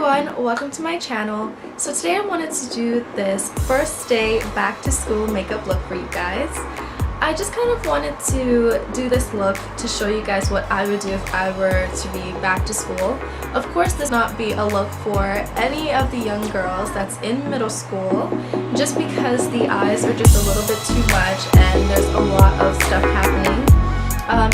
everyone, welcome to my channel. So today I wanted to do this first day back to school makeup look for you guys. I just kind of wanted to do this look to show you guys what I would do if I were to be back to school. Of course, this will not be a look for any of the young girls that's in middle school, just because the eyes are just a little bit too much and there's a lot of stuff happening.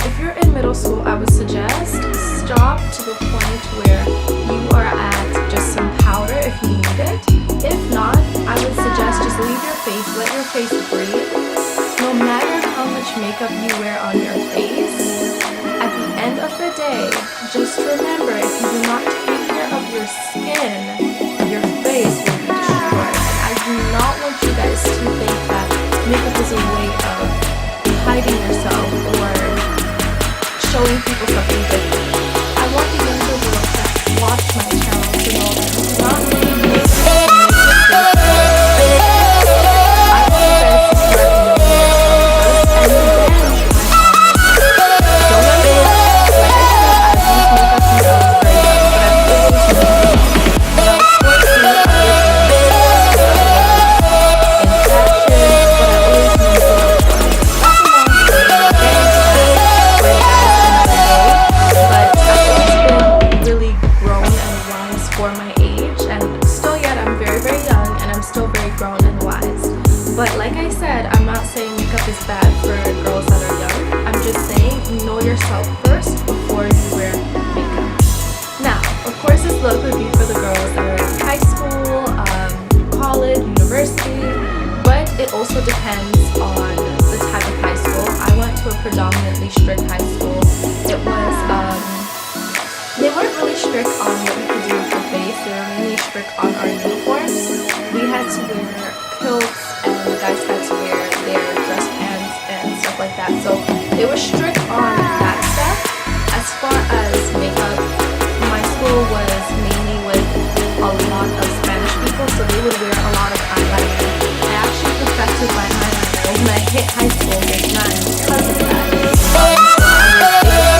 If you're in middle school, I would suggest stop to the point where you are at just some powder if you need it. If not, I would suggest just leave your face, let your face breathe. No matter how much makeup you wear on your face, at the end of the day, just remember, if you do not take care of your skin, your face will be destroyed. And I do not want you guys to think that makeup is a way of hiding yourself or showing people something different. I want the younger girls that watch my channel to know that it's not really makeup to make your face look. I want you guys to start knowing yourself first and then try on makeup. Don't let me, like I said, I've used makeup since I was very young, but I've always known. When I was 14, I was in fashion, but I always knew the look. That's a long story. I'll get into that for you guys another day. But I've always been really grown and wise for my age, and still yet I'm very, very young, and I'm still very grown and wise. But like I said, I'm not saying makeup is bad for girls that are young. I'm just saying know yourself first before you wear makeup. Now, of course, this look would be for the girls that are in high school, college, university, but it also depends on the type of high school. I went to a predominantly strict high school. It was, they weren't really strict on what you could do with your face. They were mainly strict on our uniforms. We had to wear kilts, and the guys had to wear their dress pants and stuff like that. So they were strict on that stuff. As far as makeup, my school was mainly with a lot of Spanish people, so they would wear a lot of eyeliner. I actually perfected my eyeliner when I hit high school grade 9 because of that. So I was able to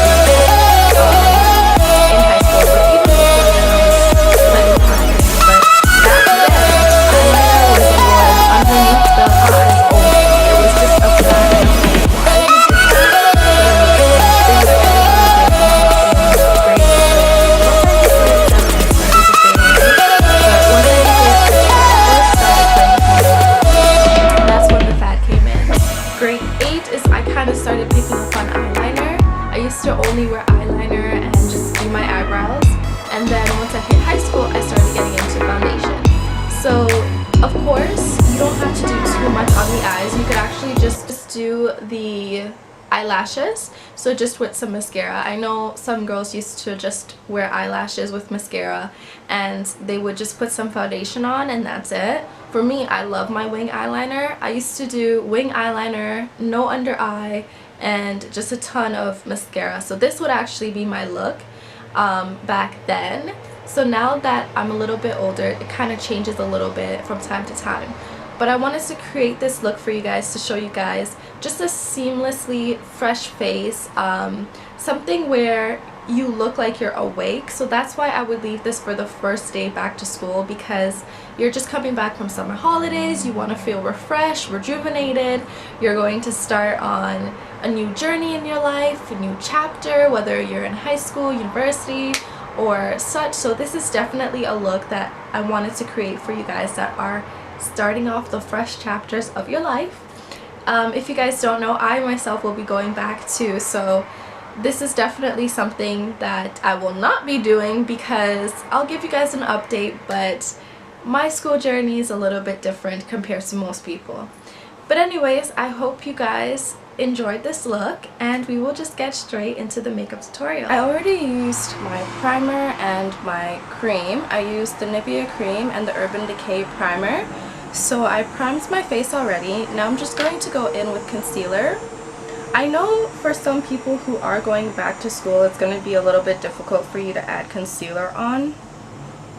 in high school, but even before then I was plenty confident. But back then, eyeliner was worn underneath the eyes only. It was just a flat line. Why we did that? But it was things that everyone did in grade 7. Once I hit grade 8, I started to stay in. But once I started playing, that's when the fad came in. Grade 8 is I kind of started picking up on eyeliner. I used to only wear eyeliner and just do my eyebrows, and then once I hit high school I started getting into foundation. So of course you don't have to do too much on the eyes. You could actually just do the eyelashes, so just with some mascara. I know some girls used to just wear eyelashes with mascara and they would just put some foundation on and that's it. For me, I love my wing eyeliner. I used to do wing eyeliner, no under eye, and just a ton of mascara. So this would actually be my look back then. So now that I'm a little bit older, it kind of changes a little bit from time to time. But I wanted to create this look for you guys to show you guys just a seamlessly fresh face, something where you look like you're awake. So that's why I would leave this for the first day back to school, because you're just coming back from summer holidays, you want to feel refreshed, rejuvenated, you're going to start on a new journey in your life, a new chapter, whether you're in high school, university, or such. So this is definitely a look that I wanted to create for you guys that are starting off the fresh chapters of your life. If you guys don't know, I myself will be going back too, so this is definitely something that I will not be doing because I'll give you guys an update, but my school journey is a little bit different compared to most people. But anyways, I hope you guys enjoyed this look, and we will just get straight into the makeup tutorial. I already used my primer and my cream. I used the Nivea cream and the Urban Decay primer. So I primed my face already. Now I'm just going to go in with concealer. I know for some people who are going back to school, it's going to be a little bit difficult for you to add concealer on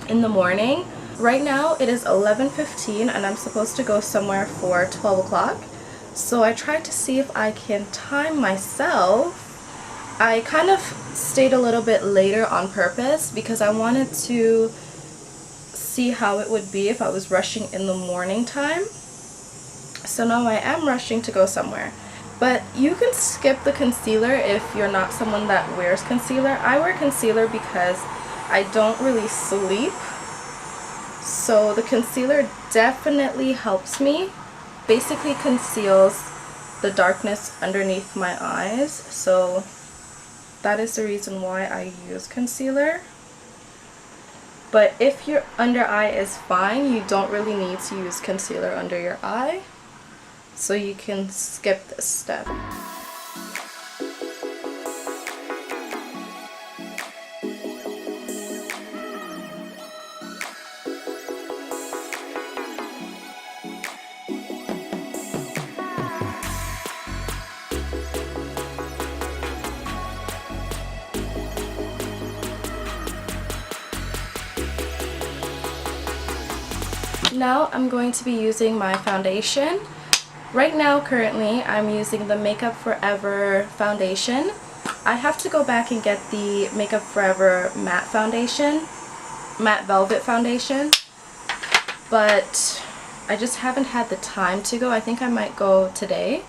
in the morning. Right now it is 11:15 and I'm supposed to go somewhere for 12 o'clock. So I tried to see if I can time myself. I kind of stayed a little bit later on purpose because I wanted to see how it would be if I was rushing in the morning time. So now I am rushing to go somewhere. But you can skip the concealer if you're not someone that wears concealer. I wear concealer because I don't really sleep. So the concealer definitely helps me. Basically conceals the darkness underneath my eyes. So that is the reason why I use concealer. But if your under eye is fine, you don't really need to use concealer under your eye. So you can skip this step. Now I'm going to be using my foundation. Right now, currently, I'm using the Makeup Forever foundation. I have to go back and get the Makeup Forever matte foundation, matte velvet foundation, but I just haven't had the time to go. I think I might go today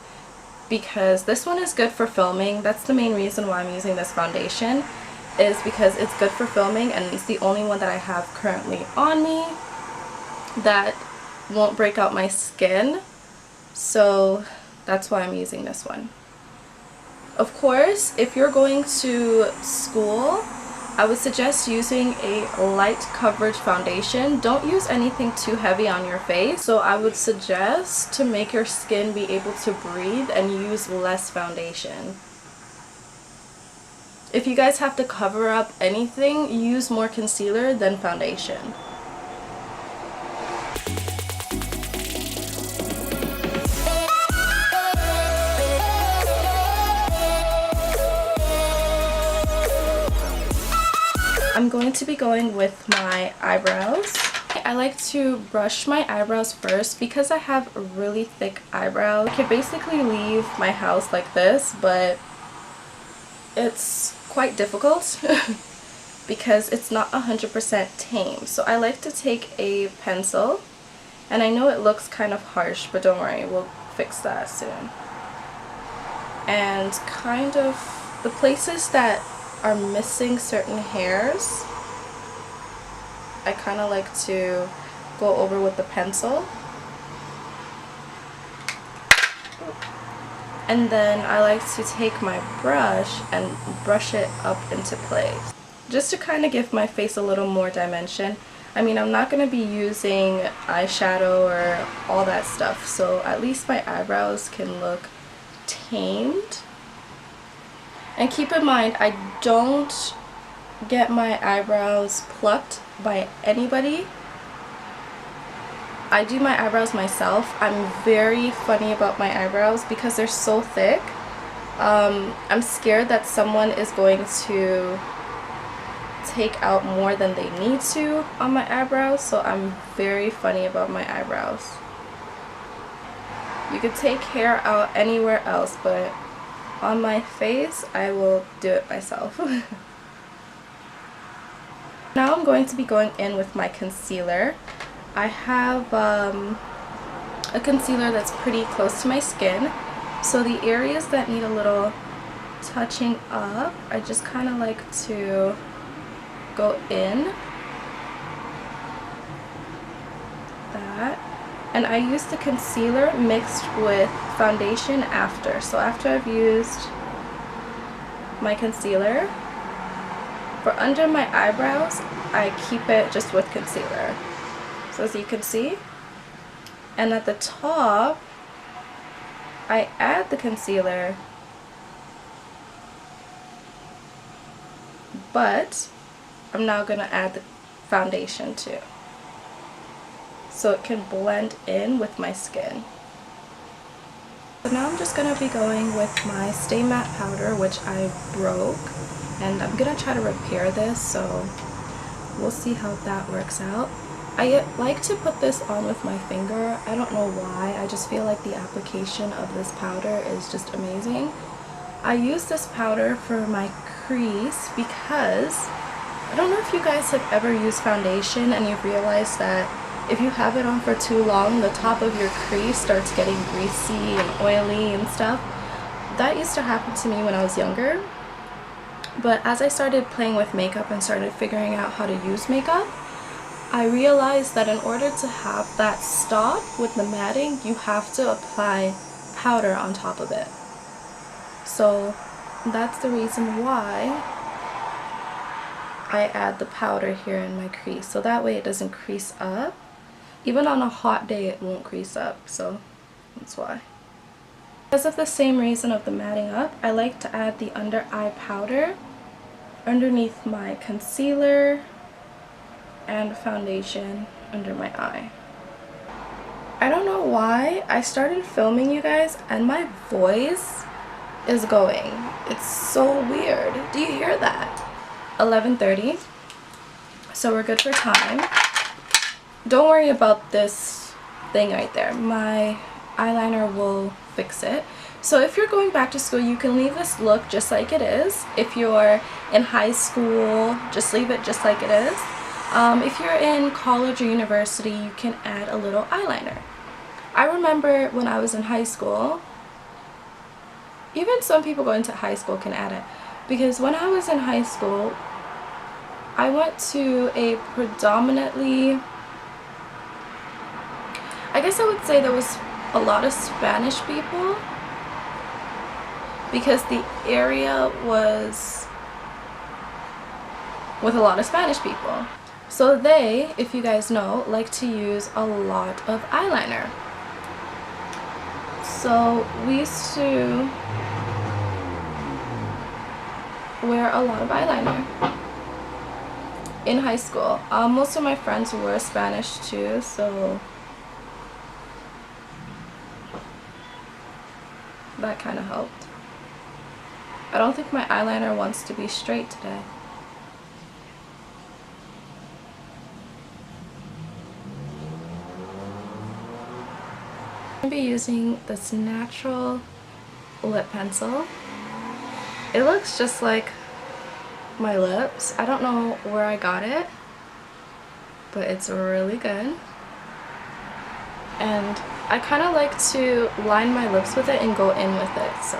because this one is good for filming. That's the main reason why I'm using this foundation, is because it's good for filming and it's the only one that I have currently on me that won't break out my skin. So that's why I'm using this one. Of course, if you're going to school, I would suggest using a light coverage foundation. Don't use anything too heavy on your face. So I would suggest to make your skin be able to breathe and use less foundation. If you guys have to cover up anything, use more concealer than foundation. I'm going to be going with my eyebrows. I like to brush my eyebrows first because I have really thick eyebrows. I could basically leave my house like this, but it's quite difficult because it's not 100% tame. So I like to take a pencil, and I know it looks kind of harsh, but don't worry, we'll fix that soon. And kind of the places that are missing certain hairs, I kind of like to go over with the pencil. And then I like to take my brush and brush it up into place, just to kind of give my face a little more dimension. I mean, I'm not going to be using eyeshadow or all that stuff, so at least my eyebrows can look tamed. And keep in mind, I don't get my eyebrows plucked by anybody. I do my eyebrows myself. I'm very funny about my eyebrows because they're so thick. I'm scared that someone is going to take out more than they need to on my eyebrows, so I'm very funny about my eyebrows. You could take hair out anywhere else, but on my face, I will do it myself. Now I'm going to be going in with my concealer. I have a concealer that's pretty close to my skin, so the areas that need a little touching up, I just kind of like to go in. That. And I use the concealer mixed with foundation after. So after I've used my concealer, for under my eyebrows, I keep it just with concealer. So as you can see, and at the top, I add the concealer, but I'm now going to add the foundation too, so it can blend in with my skin. So now I'm just going to be going with my Stay Matte powder, which I broke, and I'm going to try to repair this, so we'll see how that works out. I like to put this on with my finger. I don't know why, I just feel like the application of this powder is just amazing. I use this powder for my crease because I don't know if you guys have ever used foundation and you've realized that if you have it on for too long, the top of your crease starts getting greasy and oily and stuff. That used to happen to me when I was younger. But as I started playing with makeup and started figuring out how to use makeup, I realized that in order to have that stop with the matting, you have to apply powder on top of it. So that's the reason why I add the powder here in my crease, so that way it doesn't crease up. Even on a hot day it won't crease up, so that's why. Because of the same reason of the matting up, I like to add the under eye powder underneath my concealer and foundation under my eye. I don't know why I started filming you guys and my voice is going. It's so weird. Do you hear that? 11:30, so we're good for time. Don't worry about this thing right there. My eyeliner will fix it. So if you're going back to school, you can leave this look just like it is. If you're in high school, just leave it just like it is. If you're in college or university, you can add a little eyeliner. I remember when I was in high school, even some people going to high school can add it, because when I was in high school, I went to a predominantly, I guess I would say there was a lot of Spanish people, because the area was with a lot of Spanish people. So they, if you guys know, like to use a lot of eyeliner. So we used to wear a lot of eyeliner in high school. Most of my friends were Spanish too, so that kind of helped. I don't think my eyeliner wants to be straight today. I'm going to be using this natural lip pencil. It looks just like my lips. I don't know where I got it, but it's really good. And I kind of like to line my lips with it and go in with it, so